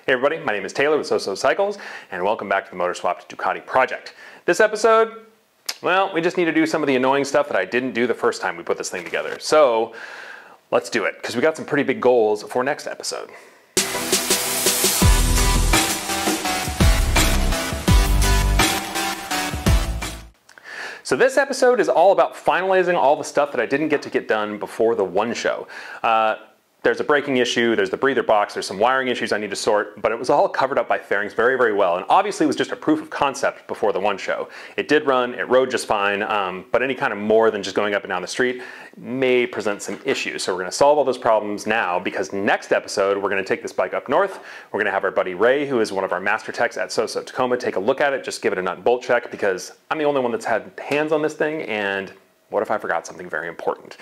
Hey everybody, my name is Taylor with SoSo Cycles, and welcome back to the Motor Swapped Ducati project. This episode, well, we just need to do some of the annoying stuff that I didn't do the first time we put this thing together. So let's do it, because we got some pretty big goals for next episode. So this episode is all about finalizing all the stuff that I didn't get to get done before the one show. There's a braking issue, there's the breather box, there's some wiring issues I need to sort, but it was all covered up by fairings very, very well. And obviously it was just a proof of concept before the one show. It did run, it rode just fine, but any kind of more than just going up and down the street may present some issues. So we're gonna solve all those problems now, because next episode, we're gonna take this bike up north. We're gonna have our buddy Ray, who is one of our master techs at SoSo Tacoma, take a look at it, just give it a nut and bolt check, because I'm the only one that's had hands on this thing, and what if I forgot something very important?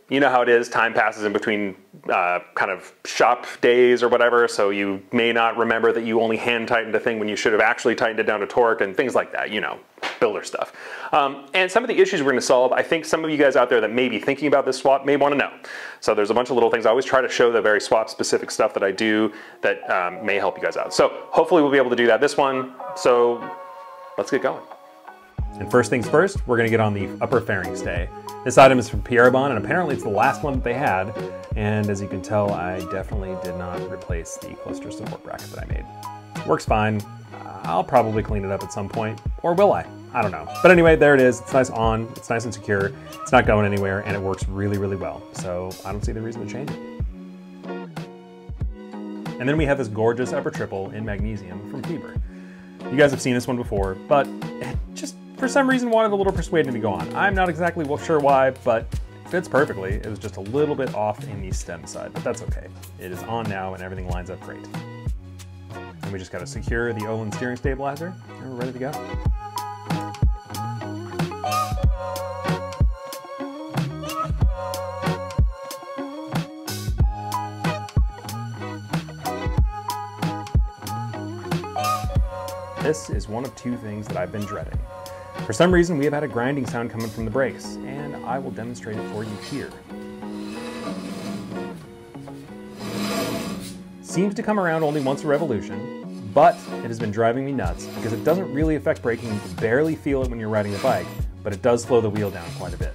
You know how it is, time passes in between kind of shop days or whatever, so you may not remember that you only hand tightened a thing when you should have actually tightened it down to torque and things like that, you know, builder stuff. And some of the issues we're going to solve, I think some of you guys out there that may be thinking about this swap may want to know. So there's a bunch of little things. I always try to show the very swap specific stuff that I do that may help you guys out. So hopefully we'll be able to do that this one, so let's get going. And first things first, we're going to get on the upper fairing stay. This item is from Pierrobon, and apparently it's the last one that they had. And as you can tell, I definitely did not replace the cluster support bracket that I made. Works fine. I'll probably clean it up at some point, or will I? I don't know. But anyway, there it is. It's nice on, it's nice and secure. It's not going anywhere, and it works really, really well. So I don't see the reason to change it. And then we have this gorgeous upper triple in magnesium from Fiber. You guys have seen this one before, but it just for some reason wanted a little persuading to go on. I'm not exactly sure why, but it fits perfectly. It was just a little bit off in the stem side, but that's okay. It is on now and everything lines up great. And we just gotta secure the Olin steering stabilizer and we're ready to go. This is one of two things that I've been dreading. For some reason, we have had a grinding sound coming from the brakes, and I will demonstrate it for you here. Seems to come around only once a revolution, but it has been driving me nuts because it doesn't really affect braking. You can barely feel it when you're riding the bike, but it does slow the wheel down quite a bit.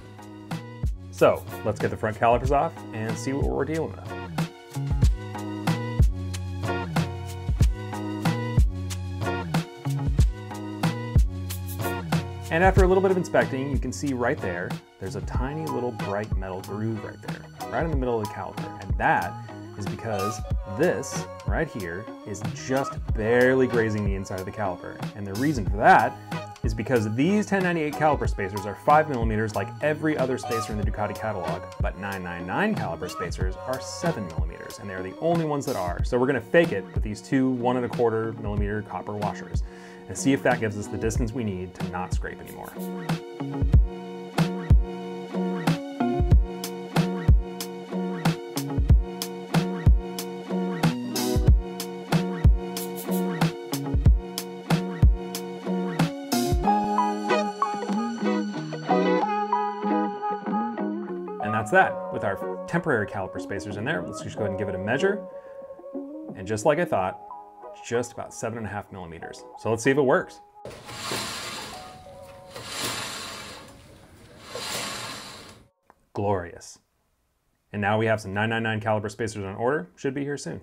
So let's get the front calipers off and see what we're dealing with. And after a little bit of inspecting, you can see right there, there's a tiny little bright metal groove right there, right in the middle of the caliper. And that is because this right here is just barely grazing the inside of the caliper. And the reason for that is because these 1098 caliper spacers are 5mm like every other spacer in the Ducati catalog, but 999 caliper spacers are 7mm, and they're the only ones that are. So we're gonna fake it with these two 1¼ copper washers and see if that gives us the distance we need to not scrape anymore. And that's that. With our temporary caliper spacers in there, let's just go ahead and give it a measure. And just like I thought, just about 7.5mm. So let's see if it works. Glorious. And now we have some 999 caliper spacers on order. Should be here soon.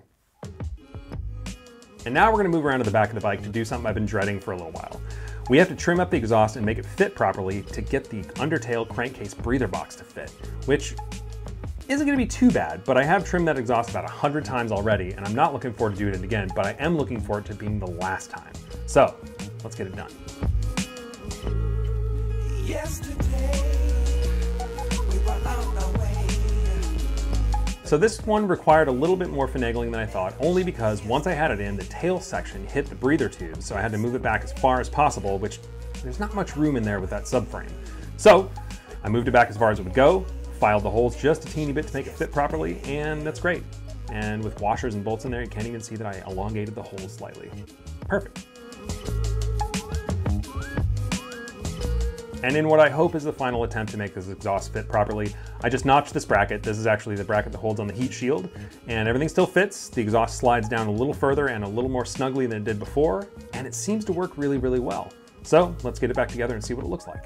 And now we're gonna move around to the back of the bike to do something I've been dreading for a little while. We have to trim up the exhaust and make it fit properly to get the undertail crankcase breather box to fit, which isn't gonna be too bad, but I have trimmed that exhaust about 100 times already, and I'm not looking forward to doing it again, but I am looking forward to being the last time. So, let's get it done. So this one required a little bit more finagling than I thought, only because once I had it in, the tail section hit the breather tube, so I had to move it back as far as possible, which there's not much room in there with that subframe. So, I moved it back as far as it would go, filed the holes just a teeny bit to make it fit properly, and that's great. And with washers and bolts in there, you can't even see that I elongated the holes slightly. Perfect. And in what I hope is the final attempt to make this exhaust fit properly, I just notched this bracket. This is actually the bracket that holds on the heat shield, and everything still fits. The exhaust slides down a little further and a little more snugly than it did before, and it seems to work really, really well. So let's get it back together and see what it looks like.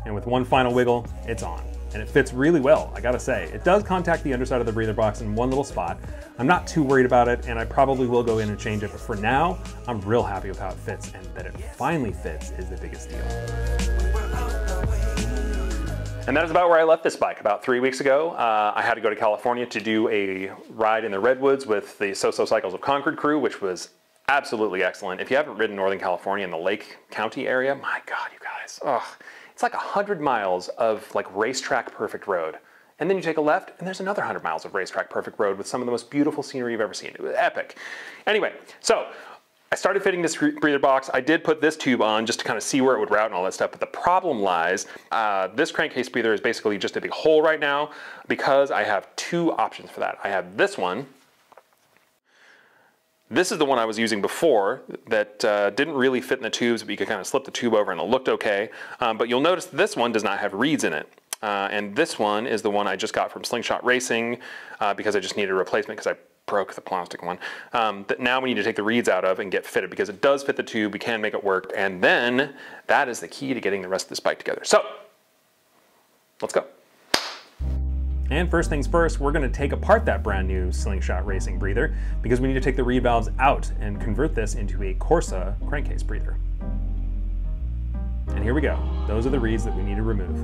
And with one final wiggle, it's on. And it fits really well, I gotta say. It does contact the underside of the breather box in one little spot. I'm not too worried about it, and I probably will go in and change it, but for now, I'm real happy with how it fits, and that it finally fits is the biggest deal. And that is about where I left this bike about 3 weeks ago. I had to go to California to do a ride in the Redwoods with the SoSo Cycles of Concord crew, which was absolutely excellent. If you haven't ridden Northern California in the Lake County area, my God, you guys, ugh. It's like 100 miles of like racetrack perfect road. And then you take a left and there's another 100 miles of racetrack perfect road with some of the most beautiful scenery you've ever seen. It was epic. Anyway, so I started fitting this breather box. I did put this tube on just to kind of see where it would route and all that stuff, but the problem lies, this crankcase breather is basically just a big hole right now because I have two options for that. I have this one. This is the one I was using before that didn't really fit in the tubes, but you could kind of slip the tube over and it looked okay. But you'll notice this one does not have reeds in it. And this one is the one I just got from Slingshot Racing because I just needed a replacement because I broke the plastic one. That now we need to take the reeds out of and get fitted because it does fit the tube, we can make it work, and then that is the key to getting the rest of this bike together. So, let's go. And first things first, we're gonna take apart that brand new Slingshot Racing breather because we need to take the reed valves out and convert this into a Corsa crankcase breather. And here we go. Those are the reeds that we need to remove.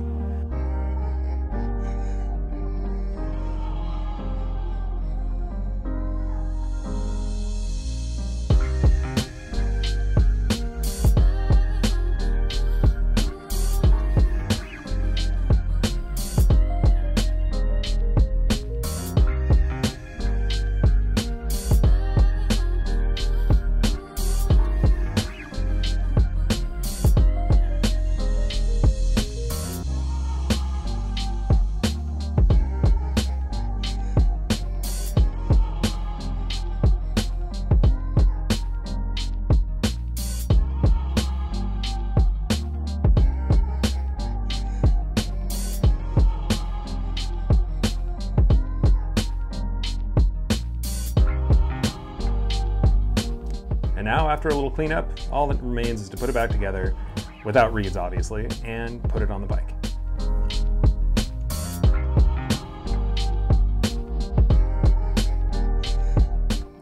Now, after a little cleanup, all that remains is to put it back together, without reeds obviously, and put it on the bike.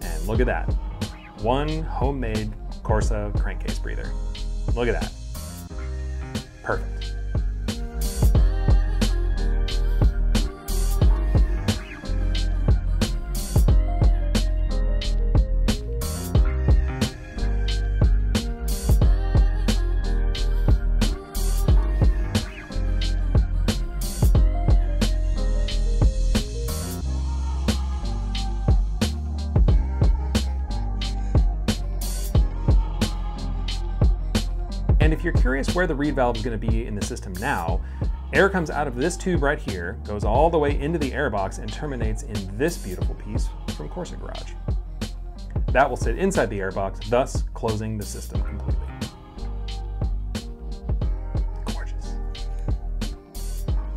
And look at that. One homemade Corsa crankcase breather. Look at that. Perfect. And if you're curious where the reed valve is going to be in the system now, air comes out of this tube right here, goes all the way into the air box, and terminates in this beautiful piece from Corsa Garage. That will sit inside the air box, thus closing the system completely. Gorgeous.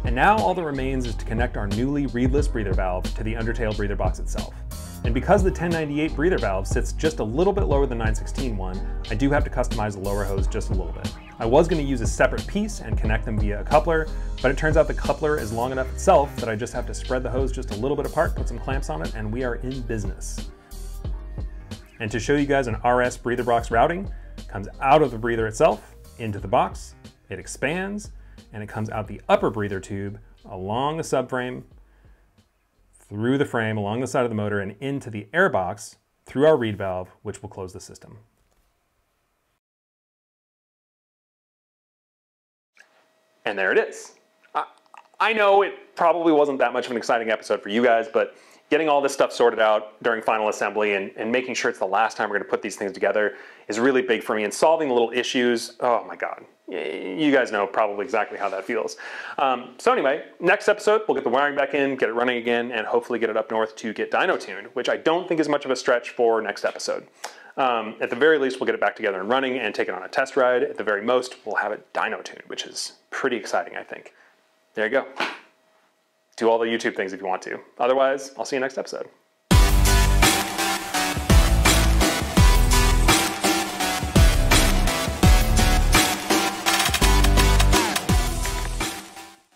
And now all that remains is to connect our newly reedless breather valve to the undertail breather box itself. And because the 1098 breather valve sits just a little bit lower than the 916 one, I do have to customize the lower hose just a little bit. I was going to use a separate piece and connect them via a coupler, but it turns out the coupler is long enough itself that I just have to spread the hose just a little bit apart, put some clamps on it, and we are in business. And to show you guys an RS breather box routing, it comes out of the breather itself, into the box, it expands, and it comes out the upper breather tube along the subframe, through the frame, along the side of the motor, and into the air box through our reed valve, which will close the system. And there it is. I know it probably wasn't that much of an exciting episode for you guys, but getting all this stuff sorted out during final assembly and making sure it's the last time we're going to put these things together is really big for me. And solving the little issues, oh my God. You guys know probably exactly how that feels. So anyway, next episode, we'll get the wiring back in, get it running again, and hopefully get it up north to get dyno tuned, which I don't think is much of a stretch for next episode. At the very least, we'll get it back together and running and take it on a test ride. At the very most, we'll have it dyno tuned, which is pretty exciting, I think. There you go. Do all the YouTube things if you want to. Otherwise, I'll see you next episode.